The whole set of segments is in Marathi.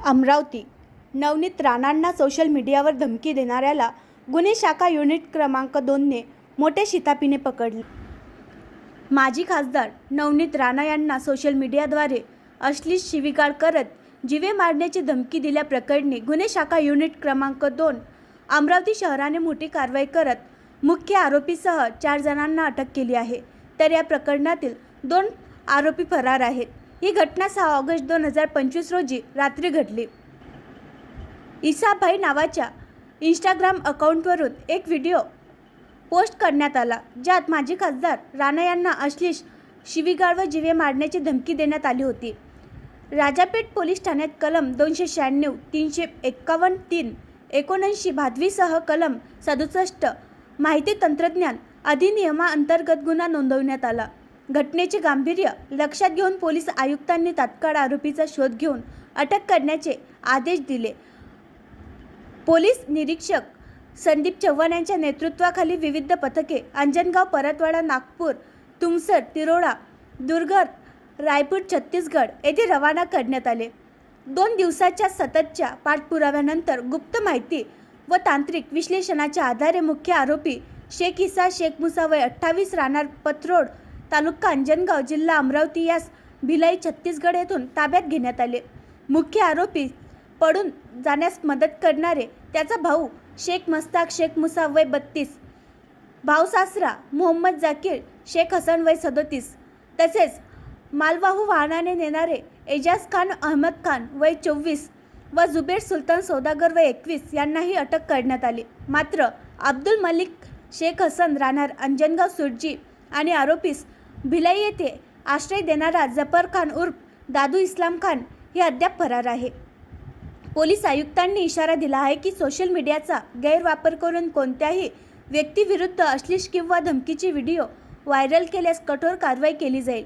अमरावती नवनीत राणांना सोशल मीडियावर धमकी देणाऱ्याला गुन्हे शाखा युनिट क्रमांक 2ने मोठ्या शिताफीने पकडले। माजी खासदार नवनीत राणा यांना सोशल मीडियाद्वारे अश्लील शिवीगाळ करत जीवे मारण्याची धमकी दिल्याप्रकरणी गुन्हे शाखा युनिट क्रमांक 2 अमरावती शहराने मोठी कारवाई करत मुख्य आरोपीसह 4 जणांना अटक केली आहे। तर या प्रकरणातील 2 आरोपी फरार आहेत। ही घटना 6 ऑगस्ट 2025 रोजी रात्री घडली। ईसाभाई नावाच्या इंस्टाग्राम अकाउंटवरून एक व्हिडिओ पोस्ट करण्यात आला, ज्यात माजी खासदार राणा यांना अश्लील शिवीगाळ व जीवे मारण्याची धमकी देण्यात आली होती। राजापेठ पोलीस ठाण्यात कलम 296, 351, 3, 79 भादवीसह कलम 67 माहिती तंत्रज्ञान अधिनियमाअंतर्गत गुन्हा नोंदवण्यात आला। घटनेचे गांभीर्य लक्षात घेऊन पोलीस आयुक्तांनी तात्काळ आरोपीचा शोध घेऊन अटक करण्याचे आदेश दिले। पोलीस निरीक्षक संदीप चव्हाण यांच्या नेतृत्वाखाली विविध पथके अंजनगाव, परतवाडा, नागपूर, तुमसर, तिरोडा, दुर्गड, रायपूर, छत्तीसगड येथे रवाना करण्यात आले। 2 दिवसाच्या सततच्या पाठपुराव्यानंतर गुप्त माहिती व तांत्रिक विश्लेषणाच्या आधारे मुख्य आरोपी शेख इसा शेख मुसा वय 28 राहणार पथरोड, तालुका अंजनगाव, जिल्हा अमरावती यास भिलाई, छत्तीसगड येथून ताब्यात घेण्यात आले। मुख्य आरोपी पडून जाण्यास मदत करणारे त्याचा भाऊ शेख मस्ताक शेख मुसा वय 32, भाऊ सासरा मोहम्मद जाकीर शेख हसन वय 37, तसेच मालवाहू वाहनाने नेणारे एजाज खान अहमद खान वय 24 व जुबेर सुलतान सौदागर वय 21 यांनाही अटक करण्यात आली। मात्र अब्दुल मलिक शेख हसन राहणार अंजनगाव सुरजी आणि आरोपीस भिलाई येथे आश्रय देणारा जफर खान उर्फ दादू इस्लाम खान हे अद्याप फरार आहे। पोलीस आयुक्तांनी इशारा दिला आहे की सोशल मीडियाचा गैरवापर करून कोणत्याही व्यक्तीविरुद्ध अश्लील किंवा धमकीचे व्हिडिओ व्हायरल केल्यास कठोर कारवाई केली जाईल।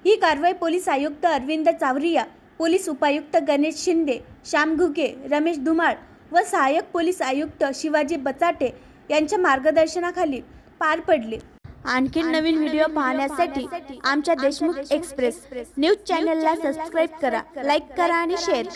ही कारवाई पोलीस आयुक्त अरविंद चावरिया, पोलीस उपायुक्त गणेश शिंदे, श्याम घुगे, रमेश धुमाळ व सहाय्यक पोलीस आयुक्त शिवाजी बचाटे यांच्या मार्गदर्शनाखाली पार पडली। आणखी नवीन व्हिडिओ पाहण्यासाठी आमच्या देशमुख एक्सप्रेस न्यूज चॅनलला सबस्क्राइब करा, लाईक करा आणि शेअर करा।